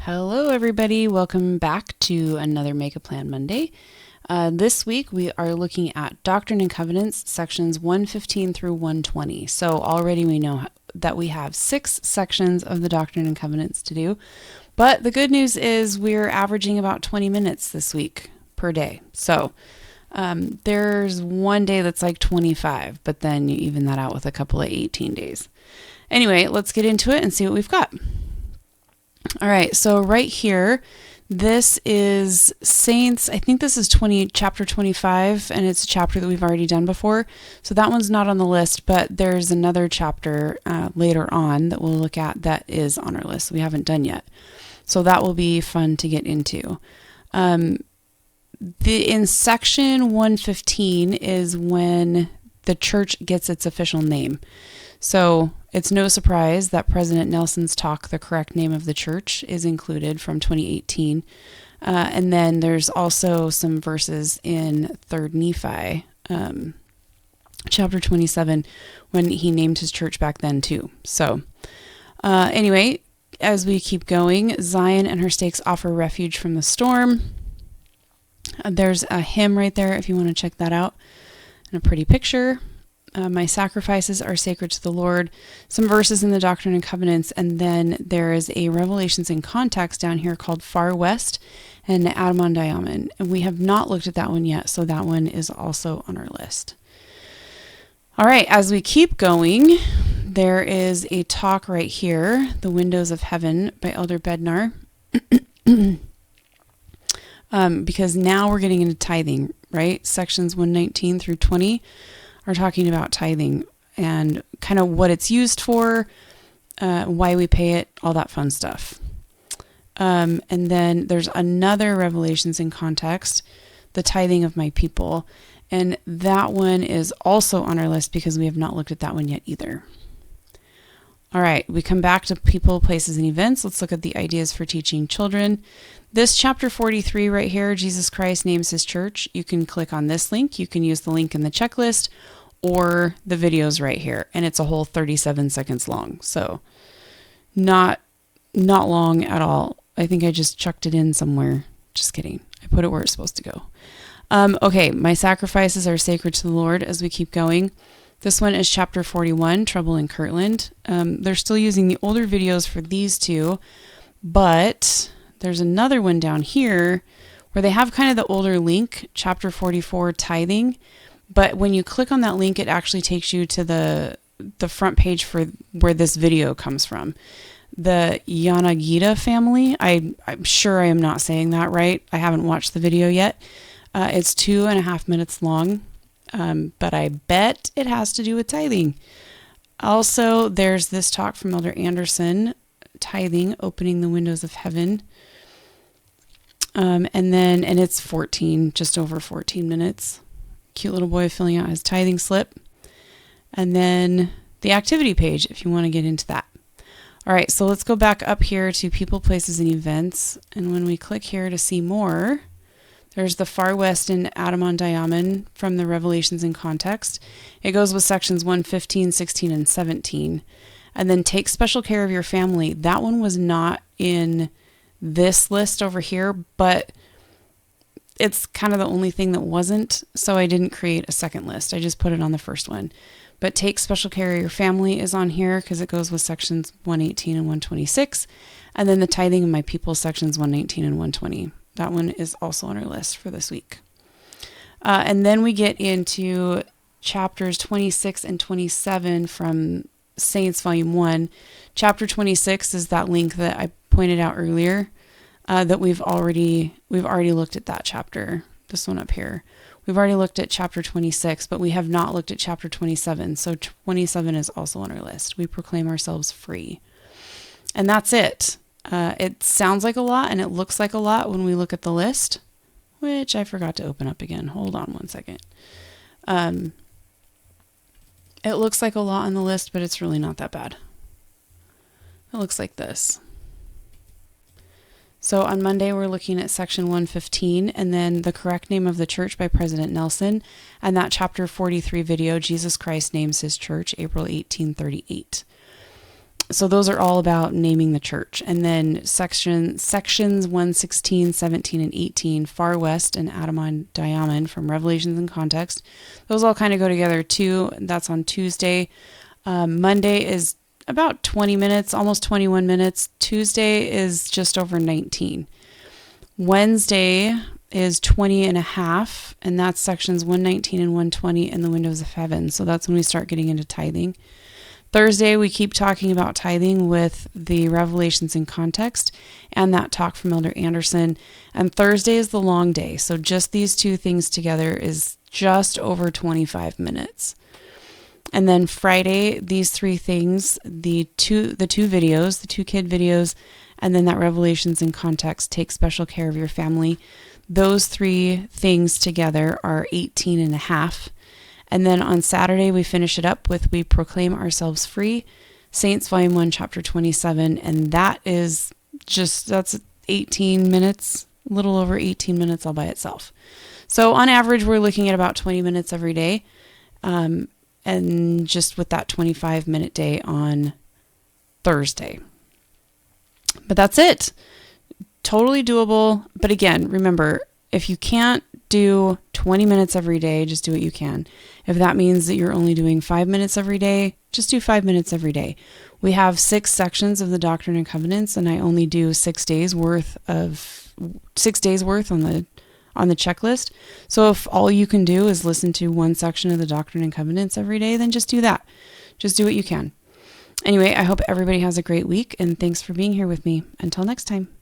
Hello, everybody. Welcome back to another Make a Plan Monday. This week, we are looking at Doctrine and Covenants, sections 115 through 120. So already we know that we have 6 sections of the Doctrine and Covenants to do. But the good news is we're averaging about 20 minutes this week per day. So there's one day that's like 25, but then you even that out with a couple of 18 days. Anyway, let's get into it and see what we've got. All right, so right here, this is Saints. I think this is chapter 25, and it's a chapter that we've already done before. So that one's not on the list, but there's another chapter later on that we'll look at that is on our list we haven't done yet. So that will be fun to get into. In section 115 is when the church gets its official name. So it's no surprise that President Nelson's talk, The Correct Name of the Church, is included from 2018. And then there's also some verses in 3rd Nephi, chapter 27, when he named his church back then too. So anyway, as we keep going, Zion and her stakes offer refuge from the storm. There's a hymn right there if you want to check that out, and a pretty picture. My sacrifices are sacred to the Lord, some verses in the Doctrine and Covenants, and then there is a Revelations in Context down here called Far West and Adamon Diamond. And we have not looked at that one yet, so that one is also on our list. All right, as we keep going, there is a talk right here, The Windows of Heaven by Elder Bednar, because now we're getting into tithing, right? Sections 119 through 20. Are talking about tithing and kind of what it's used for, why we pay it, all that fun stuff. And then there's another Revelations in Context, the tithing of my people. And that one is also on our list because we have not looked at that one yet either. All right, we come back to people, places, and events. Let's look at the ideas for teaching children. This chapter 43 right here, Jesus Christ names his church. You can click on this link. You can use the link in the checklist or the videos right here. And it's a whole 37 seconds long. So not long at all. I think I just chucked it in somewhere. Just kidding. I put it where it's supposed to go. Okay, my sacrifices are sacred to the Lord as we keep going. This one is chapter 41, Trouble in Kirtland. They're still using the older videos for these two, but there's another one down here where they have kind of the older link, chapter 44, Tithing. But when you click on that link, it actually takes you to the front page for where this video comes from. The Yanagita family, I'm sure I am not saying that right. I haven't watched the video yet. It's 2.5 minutes long. But I bet it has to do with tithing. Also, there's this talk from Elder Anderson, Tithing, Opening the Windows of Heaven. And it's just over 14 minutes. Cute little boy filling out his tithing slip. And then the activity page, if you want to get into that. All right, so let's go back up here to people, places, and events. And when we click here to see more, there's the Far West and Adamon Diamond from the Revelations in Context. It goes with sections 115, 16, and 17. And then Take Special Care of Your Family. That one was not in this list over here, but it's kind of the only thing that wasn't, so I didn't create a second list. I just put it on the first one. But Take Special Care of Your Family is on here because it goes with sections 118 and 126. And then the Tithing of My People, sections 119 and 120. That one is also on our list for this week. And then we get into chapters 26 and 27 from Saints Volume 1. Chapter 26 is that link that I pointed out earlier, that we've already looked at that chapter, this one up here. We've already looked at chapter 26, but we have not looked at chapter 27. So 27 is also on our list. We proclaim ourselves free. And that's it. It sounds like a lot and it looks like a lot when we look at the list, which I forgot to open up again. Hold on one second. It looks like a lot on the list, but it's really not that bad. It looks like this. So on Monday, we're looking at section 115 and then The Correct Name of the Church by President Nelson and that chapter 43 video, Jesus Christ Names His Church, April 1838. So those are all about naming the church. And then sections 116, 17, and 18, Far West and Adamon Diamond from Revelations and Context. Those all kind of go together too. That's on Tuesday. Monday is about 20 minutes, almost 21 minutes. Tuesday is just over 19. Wednesday is 20 and a half, and that's sections 119 and 120 in the Windows of Heaven. So that's when we start getting into tithing. Thursday, we keep talking about tithing with the Revelations in Context and that talk from Elder Anderson. And Thursday is the long day. So just these two things together is just over 25 minutes. And then Friday, these three things, the two videos, the 2 kid videos, and then that Revelations in Context, take special care of your family. Those 3 things together are 18 and a half. And then on Saturday, we finish it up with We Proclaim Ourselves Free, Saints Volume 1, Chapter 27. And that's 18 minutes, a little over 18 minutes all by itself. So on average, we're looking at about 20 minutes every day. And just with that 25-minute day on Thursday. But that's it. Totally doable. But again, remember, if you can't do 20 minutes every day, just do what you can. If that means that you're only doing 5 minutes every day, just do 5 minutes every day. We have 6 sections of the Doctrine and Covenants, and I only do 6 days worth on the checklist. So if all you can do is listen to 1 section of the Doctrine and Covenants every day, then just do that. Just do what you can. Anyway, I hope everybody has a great week, and thanks for being here with me. Until next time.